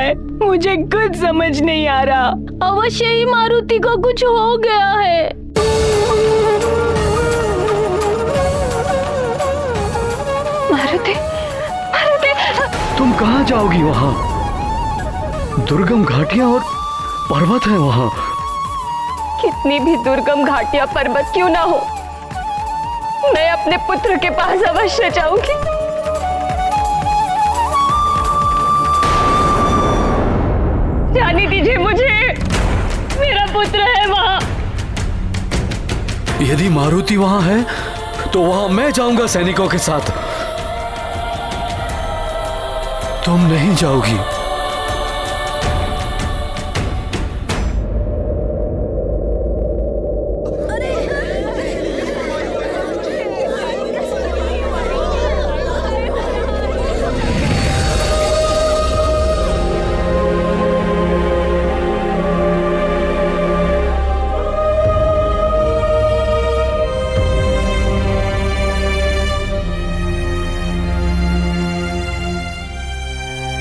है, मुझे कुछ समझ नहीं आ रहा। अवश्य ही मारुति को कुछ हो गया है। मारुति, मारुति, तुम कहाँ जाओगी? वहाँ दुर्गम घाटियां और पर्वत है। वहाँ कितनी भी दुर्गम घाटियां पर्वत क्यों ना हो, मैं अपने पुत्र के पास अवश्य जाऊंगी। जाने दीजिए मुझे, मेरा पुत्र है वहां। यदि मारुति वहाँ है तो वहाँ मैं जाऊंगा सैनिकों के साथ। तुम नहीं जाओगी।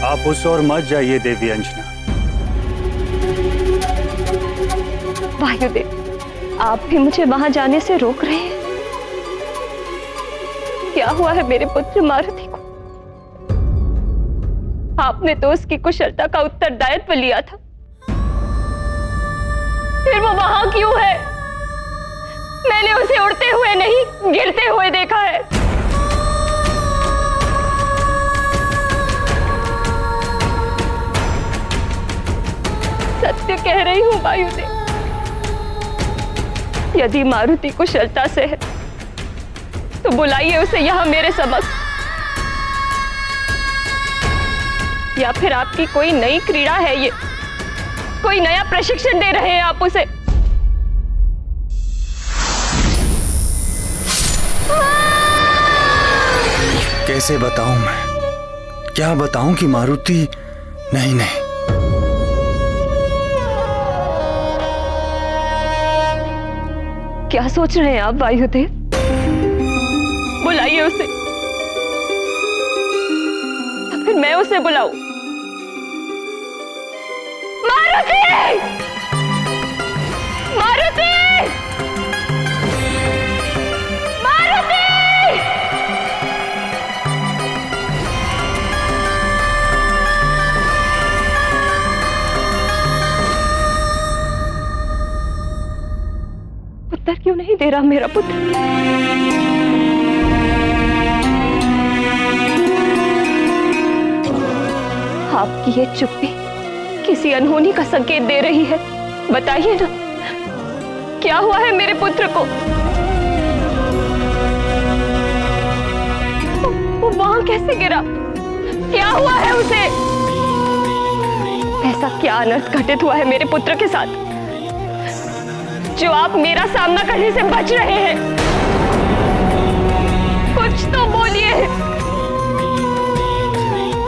आप उस ओर मत जाइए देवी अंजना। वायुदेव, आप भी मुझे वहां जाने से रोक रहे हैं। क्या हुआ है मेरे पुत्र मारुति को? आपने तो उसकी कुशलता का उत्तरदायित्व लिया था, फिर वो वहां क्यों है? मैंने उसे उड़ते हुए नहीं, गिरते हुए देखा है। सत्य कह रही हूं वायुदेव, यदि मारुति कुशलता से है तो बुलाइए उसे यहां मेरे समक्ष। या फिर आपकी कोई नई क्रीड़ा है ये, कोई नया प्रशिक्षण दे रहे हैं आप उसे? कैसे बताऊं मैं? क्या बताऊं कि मारुति नहीं। क्या सोच रहे हैं आप वायुदेव? बुलाइए उसे, तो फिर मैं उसे बुलाऊं। मारुति! मारुति! मारुति! उत्तर क्यों नहीं दे रहा मेरा पुत्र? आपकी ये चुप्पी किसी अनहोनी का संकेत दे रही है। बताइए ना, क्या हुआ है मेरे पुत्र को? वो वहां कैसे गिरा? क्या हुआ है उसे? ऐसा क्या अनर्थ घटित हुआ है मेरे पुत्र के साथ जो आप मेरा सामना करने से बच रहे हैं? कुछ तो बोलिए,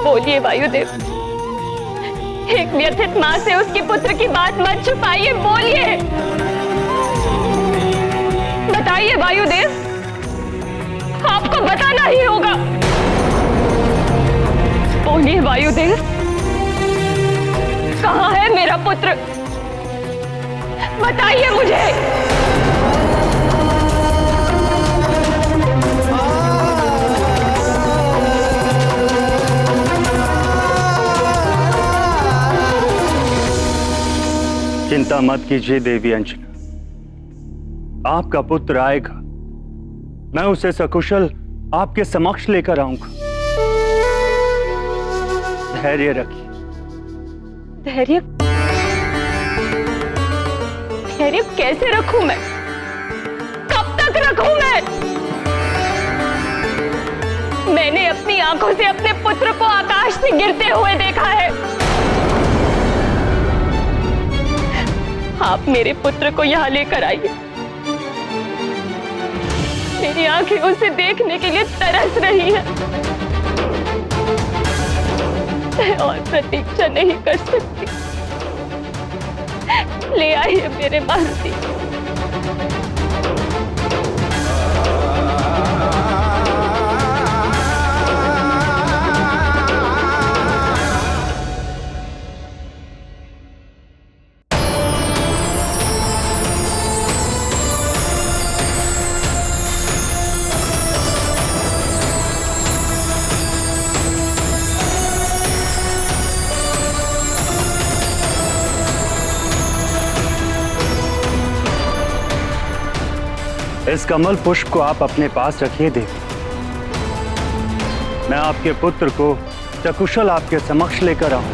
बोलिए वायुदेव। एक व्यथित मां से उसके पुत्र की बात मत छुपाइए, बोलिए, बताइए वायुदेव, आपको बताना ही होगा। बोलिए वायुदेव, कहां है मेरा पुत्र? बताइए मुझे। चिंता मत कीजिए देवी अंजना, आपका पुत्र आएगा। मैं उसे सकुशल आपके समक्ष लेकर आऊंगा। धैर्य रखिए। धैर्य? धैर्य कैसे रखूं मैं? कब तक रखूं मैं? मैंने अपनी आंखों से अपने पुत्र को आकाश से गिरते हुए देखा है। आप मेरे पुत्र को यहां लेकर आइए। मेरी आंखें उसे देखने के लिए तरस रही है। मैं और प्रतीक्षा नहीं कर सकती। ले आइए मेरे मारुति। इस कमल पुष्प को आप अपने पास रखिए देवी। मैं आपके पुत्र को सकुशल आपके समक्ष लेकर आऊं।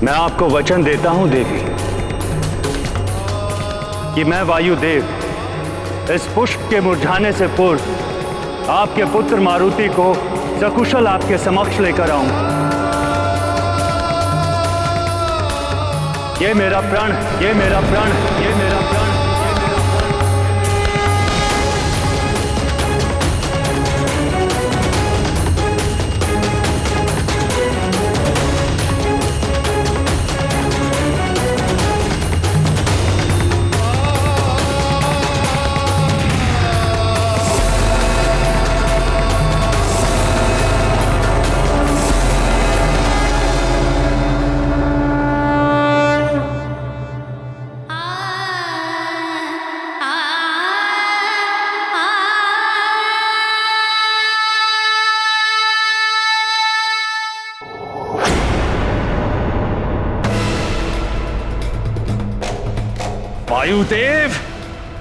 मैं आपको वचन देता हूं देवी कि मैं वायुदेव इस पुष्प के मुरझाने से पूर्व आपके पुत्र मारुति को सकुशल आपके समक्ष लेकर आऊंगा। ये मेरा प्रण, ये मेरा प्रण, ये मेरा प्रण। वायुदेव,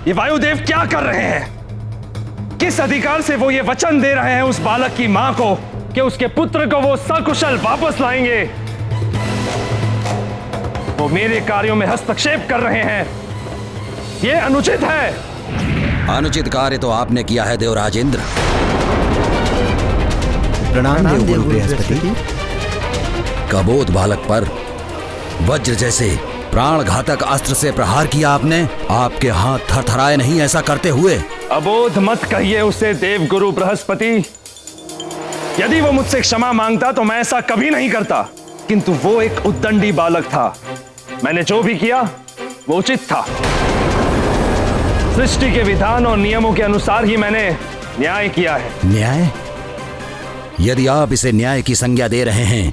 ये वायुदेव क्या कर रहे हैं? किस अधिकार से वो ये वचन दे रहे हैं उस बालक की मां को कि उसके पुत्र को वो सकुशल वापस लाएंगे? वो मेरे कार्यों में हस्तक्षेप कर रहे हैं। ये अनुचित है। अनुचित कार्य तो आपने किया है देवराज इंद्र। प्रणाम देवगुरु बृहस्पति। कबोध बालक पर वज्र जैसे प्राण घातक अस्त्र से प्रहार किया आपने। आपके हाथ थरथराए नहीं ऐसा करते हुए? अबोध मत कहिए उसे देवगुरु बृहस्पति। यदि वो मुझसे क्षमा मांगता तो मैं ऐसा कभी नहीं करता, किंतु वो एक उद्दंडी बालक था। मैंने जो भी किया वो उचित था। सृष्टि के विधान और नियमों के अनुसार ही मैंने न्याय किया है। न्याय? यदि आप इसे न्याय की संज्ञा दे रहे हैं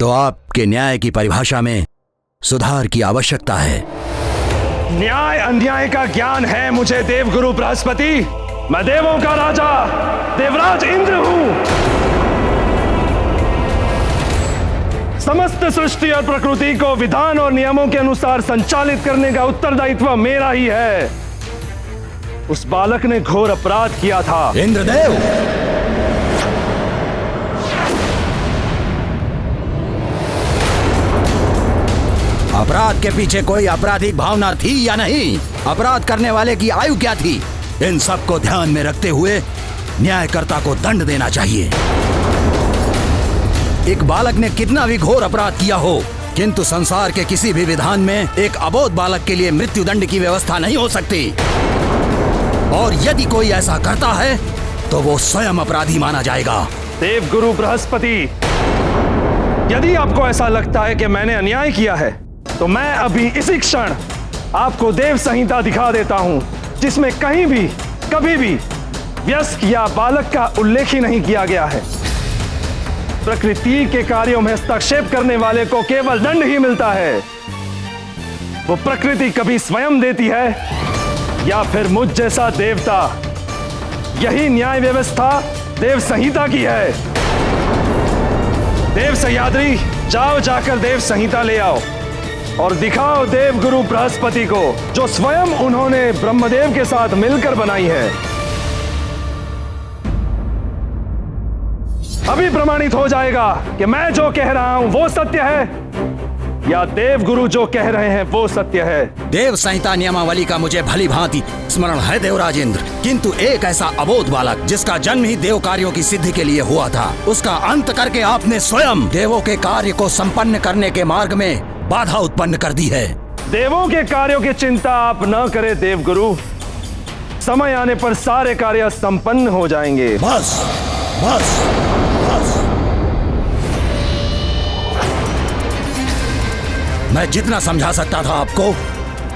तो आपके न्याय की परिभाषा में सुधार की आवश्यकता है। न्याय अन्याय का ज्ञान है मुझे देवगुरु बृहस्पति। मैं देवों का राजा देवराज इंद्र हूं। समस्त सृष्टि और प्रकृति को विधान और नियमों के अनुसार संचालित करने का उत्तरदायित्व मेरा ही है। उस बालक ने घोर अपराध किया था। इंद्रदेव, अपराध के पीछे कोई आपराधिक भावना थी या नहीं? अपराध करने वाले की आयु क्या थी? इन सब को ध्यान में रखते हुए न्यायकर्ता को दंड देना चाहिए। एक बालक ने कितना भी घोर अपराध किया हो, किंतु संसार के किसी भी विधान में एक अबोध बालक के लिए मृत्युदंड की व्यवस्था नहीं हो सकती। और यदि कोई ऐसा करता है तो वो स्वयं अपराधी माना जाएगा। देवगुरु बृहस्पति, यदि आपको ऐसा लगता है कि मैंने अन्याय किया है तो मैं अभी इसी क्षण आपको देव संहिता दिखा देता हूं, जिसमें कहीं भी कभी भी वयस्क या बालक का उल्लेख ही नहीं किया गया है। प्रकृति के कार्यों में हस्तक्षेप करने वाले को केवल दंड ही मिलता है। वो प्रकृति कभी स्वयं देती है या फिर मुझ जैसा देवता। यही न्याय व्यवस्था देव संहिता की है। देव सह्याद्री, जाओ जाकर देव संहिता ले आओ और दिखाओ देवगुरु बृहस्पति को, जो स्वयं उन्होंने ब्रह्मदेव के साथ मिलकर बनाई है। अभी प्रमाणित हो जाएगा कि मैं जो कह रहा हूं वो सत्य है या देवगुरु जो कह रहे हैं वो सत्य है। देव संहिता नियमावली का मुझे भली भांति स्मरण है देवराज इंद्र, किंतु एक ऐसा अबोध बालक जिसका जन्म ही देव कार्यों की सिद्धि के लिए हुआ था, उसका अंत करके आपने स्वयं देवों के कार्य को संपन्न करने के मार्ग में बाधा उत्पन्न कर दी है। देवों के कार्यों की चिंता आप न करें देवगुरु। समय आने पर सारे कार्य संपन्न हो जाएंगे। बस बस बस। मैं जितना समझा सकता था आपको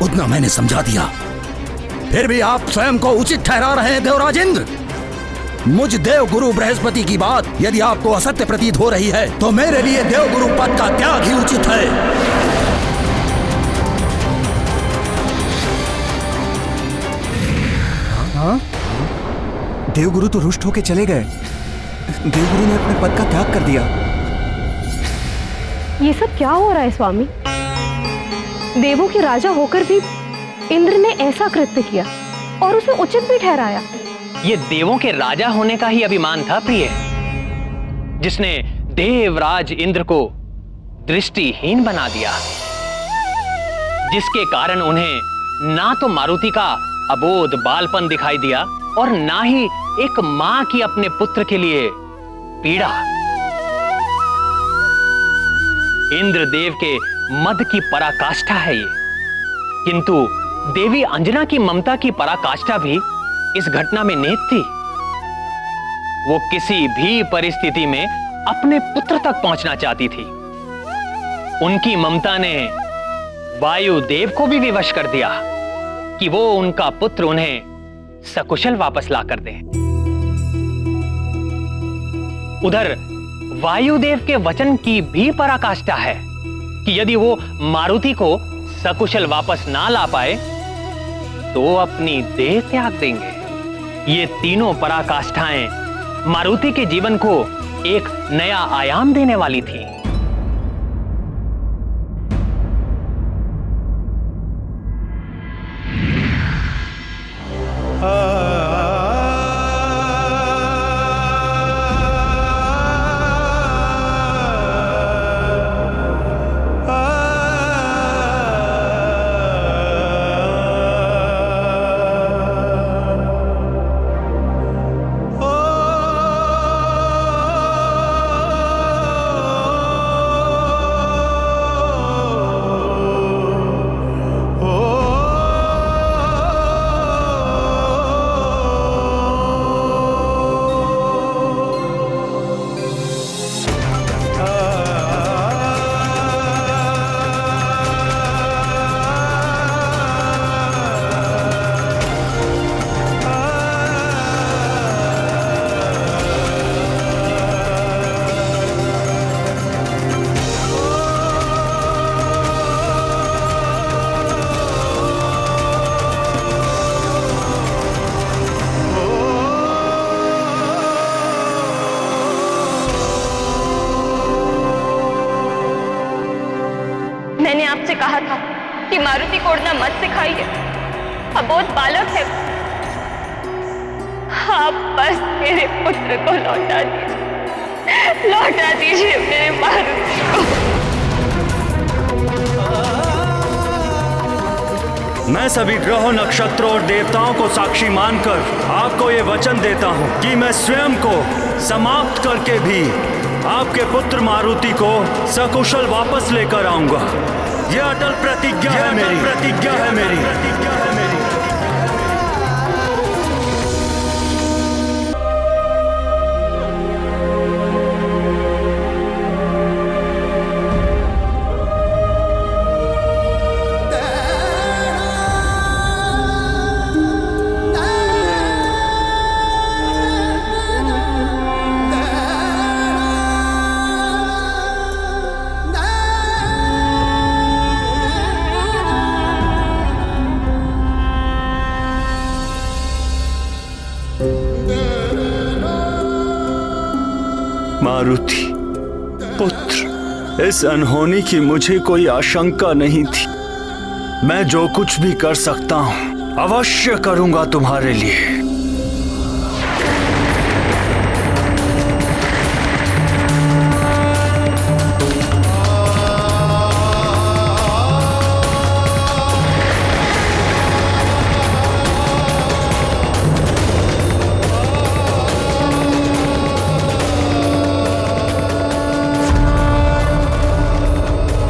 उतना मैंने समझा दिया, फिर भी आप स्वयं को उचित ठहरा रहे हैं देवराज इंद्र। मुझ देवगुरु बृहस्पति की बात यदि आपको असत्य प्रतीत हो रही है तो मेरे लिए देवगुरु पद का त्याग ही उचित है। हाँ? देवगुरु तो रुष्ट होके चले गए। देवगुरु ने अपने पद का त्याग कर दिया। ये सब क्या हो रहा है स्वामी? देवों के राजा होकर भी इंद्र ने ऐसा कृत्य किया और उसे उचित भी ठहराया। ये देवों के राजा होने का ही अभिमान था प्रिय, जिसने देवराज इंद्र को दृष्टिहीन बना दिया, जिसके कारण उन्हें ना तो मारुति का अबोध बालपन दिखाई दिया और ना ही एक मां की अपने पुत्र के लिए पीड़ा। इंद्रदेव के मद की पराकाष्ठा है ये, किंतु देवी अंजना की ममता की पराकाष्ठा भी इस घटना में निहित थी। वो किसी भी परिस्थिति में अपने पुत्र तक पहुंचना चाहती थी। उनकी ममता ने वायुदेव को भी विवश कर दिया कि वो उनका पुत्र उन्हें सकुशल वापस ला कर दे। उधर वायुदेव के वचन की भी पराकाष्ठा है कि यदि वो मारुति को सकुशल वापस ना ला पाए तो अपनी देह त्याग देंगे। ये तीनों पराकाष्ठाएं मारुति के जीवन को एक नया आयाम देने वाली थी। मैंने आपसे कहा था कि मारुति को उड़ना मत सिखाइए, अबोध बालक है। आप बस मेरे पुत्र को लौटा दीजिए मेरे मारुति को। मैं सभी ग्रहों, नक्षत्रों और देवताओं को साक्षी मानकर आपको ये वचन देता हूँ कि मैं स्वयं को समाप्त करके भी आपके पुत्र मारुति को सकुशल वापस लेकर आऊंगा। यह अटल प्रतिज्ञा है मेरी। मारुति पुत्र, इस अनहोनी की मुझे कोई आशंका नहीं थी। मैं जो कुछ भी कर सकता हूं अवश्य करूंगा तुम्हारे लिए।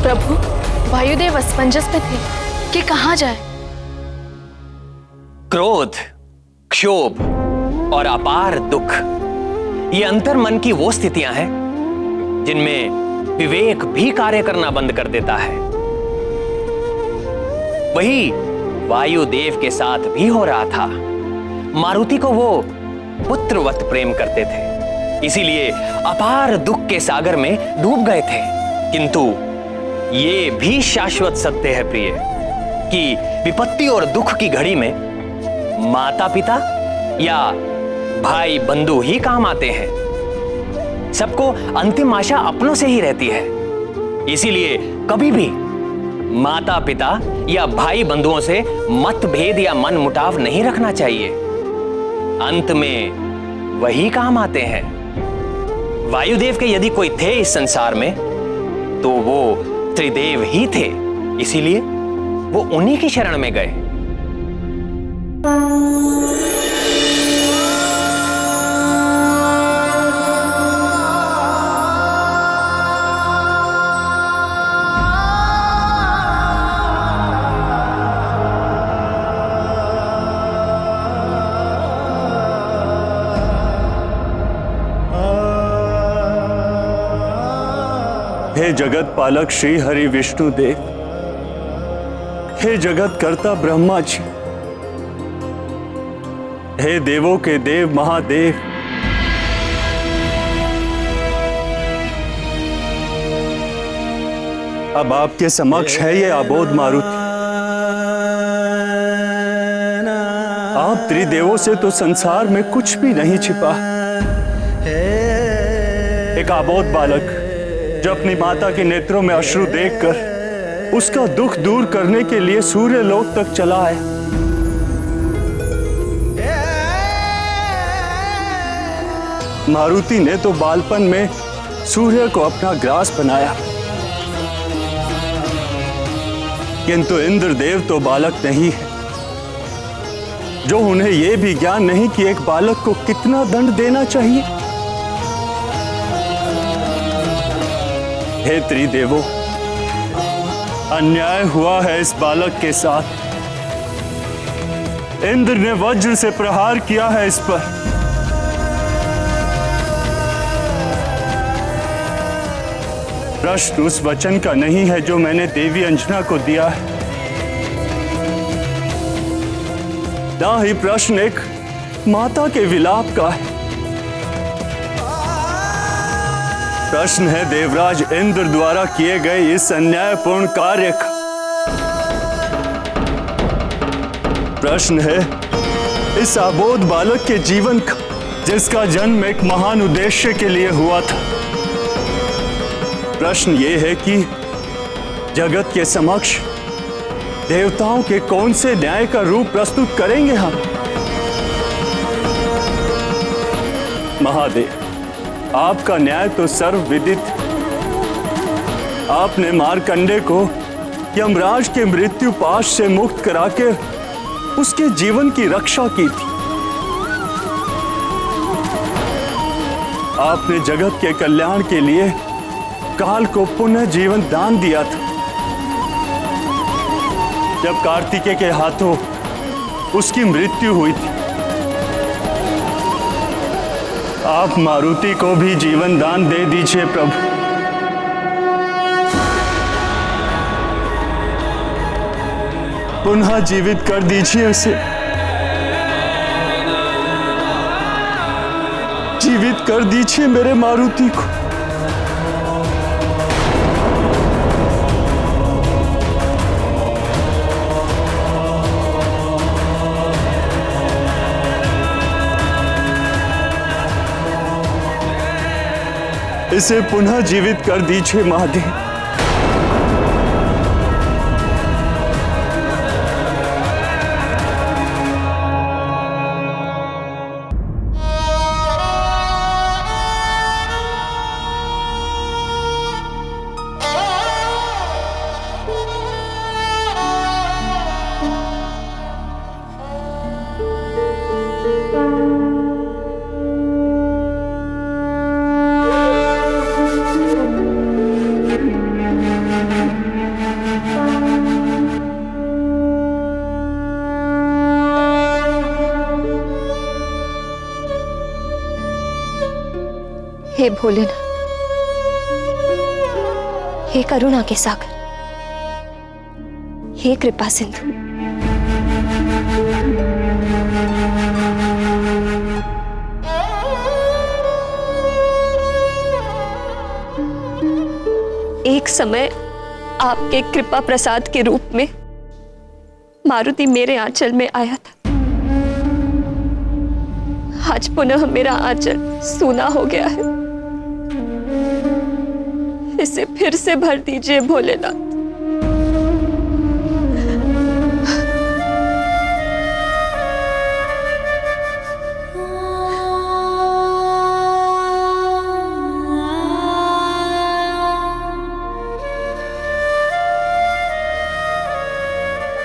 प्रभु, वायुदेव असमंजस में थे कि कहां जाए। क्रोध, क्षोभ और अपार दुख, ये अंतर्मन की वो स्थितियां हैं जिनमें विवेक भी कार्य करना बंद कर देता है। वही वायुदेव के साथ भी हो रहा था। मारुति को वो पुत्रवत प्रेम करते थे, इसीलिए अपार दुख के सागर में डूब गए थे। किंतु ये भी शाश्वत सत्य है प्रिय कि विपत्ति और दुख की घड़ी में माता पिता या भाई बंधु ही काम आते हैं। सबको अंतिम आशा अपनों से ही रहती है। इसीलिए कभी भी माता पिता या भाई बंधुओं से मतभेद या मन मुटाव नहीं रखना चाहिए। अंत में वही काम आते हैं। वायुदेव के यदि कोई थे इस संसार में तो वो त्रिदेव ही थे, इसीलिए वो उन्हीं की शरण में गए। हे जगत पालक श्री हरि विष्णु देव, हे जगत कर्ता ब्रह्मा जी, हे देवों के देव महादेव, अब आपके समक्ष है ये आबोध मारुति। आप त्रिदेवों से तो संसार में कुछ भी नहीं छिपा। एक आबोध बालक जो अपनी माता के नेत्रों में अश्रु देखकर उसका दुख दूर करने के लिए सूर्य लोक तक चला आया। मारुति ने तो बालपन में सूर्य को अपना ग्रास बनाया, किंतु इंद्रदेव तो बालक नहीं है, जो उन्हें यह भी ज्ञान नहीं कि एक बालक को कितना दंड देना चाहिए। हे त्रिदेवों, अन्याय हुआ है इस बालक के साथ। इंद्र ने वज्र से प्रहार किया है इस पर। प्रश्न उस वचन का नहीं है जो मैंने देवी अंजना को दिया है, ना ही प्रश्न एक माता के विलाप का है। प्रश्न है देवराज इंद्र द्वारा किए गए इस अन्यायपूर्ण कार्य का। प्रश्न है इस अबोध बालक के जीवन का, जिसका जन्म एक महान उद्देश्य के लिए हुआ था। प्रश्न ये है कि जगत के समक्ष देवताओं के कौन से न्याय का रूप प्रस्तुत करेंगे हम। महादेव, आपका न्याय तो सर्वविदित। आपने मार्कंडे को यमराज के मृत्यु पाश से मुक्त करा के उसके जीवन की रक्षा की थी। आपने जगत के कल्याण के लिए काल को पुनः जीवन दान दिया था। जब कार्तिकेय के हाथों उसकी मृत्यु हुई थी, आप मारुति को भी जीवन दान दे दीजिए प्रभु। पुनः जीवित कर दीजिए उसे, जीवित कर दीजिए मेरे मारुति को। इसे पुनः जीवित कर दीजिए महादेव। हे भोलेनाथ, हे करुणा के सागर, हे कृपा सिंधु, एक समय आपके कृपा प्रसाद के रूप में मारुति मेरे आंचल में आया था। आज पुनः मेरा आंचल सूना हो गया है। इसे फिर से भर दीजिए भोलेनाथ।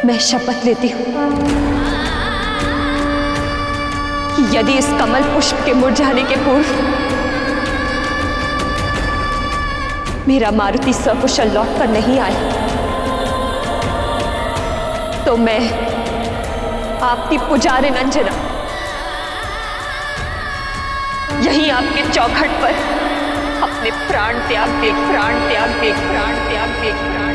मैं शपथ लेती हूं कि यदि इस कमल पुष्प के मुरझाने के पूर्व मेरा मारुति सकुशल लौट कर नहीं आया, तो मैं आपकी पुजारिन अंजना यहीं आपके चौखट पर अपने प्राण त्याग दे, प्राण त्याग दे, प्राण त्याग दे, प्राण।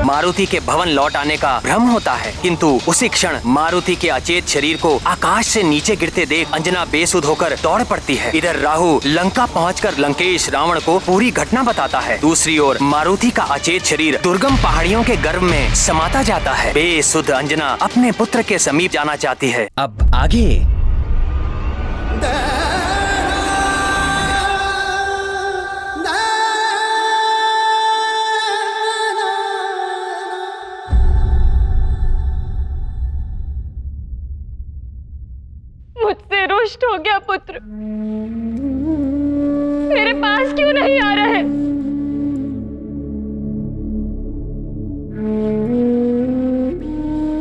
मारुति के भवन लौट आने का भ्रम होता है, किंतु उसी क्षण मारुति के अचेत शरीर को आकाश से नीचे गिरते देख अंजना बेसुध होकर दौड़ पड़ती है। इधर राहु लंका पहुंचकर लंकेश रावण को पूरी घटना बताता है। दूसरी ओर मारुति का अचेत शरीर दुर्गम पहाड़ियों के गर्भ में समाता जाता है। बेसुध अंजना अपने पुत्र के समीप जाना चाहती है। अब आगे मुझसे रुष्ट हो गया पुत्र, मेरे पास क्यों नहीं आ रहे?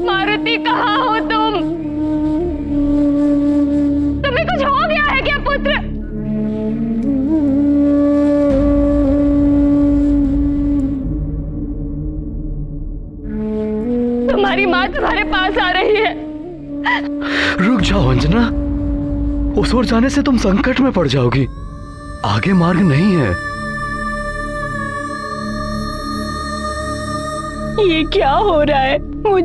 मारुति कहाँ हो तुम? तुम्हें कुछ हो गया है क्या पुत्र? तुम्हारी माँ तुम्हारे पास आ रही है। रुक जाओ अंजना, उस ओर जाने से तुम संकट में पड़ जाओगी। आगे मार्ग नहीं है। ये क्या हो रहा है?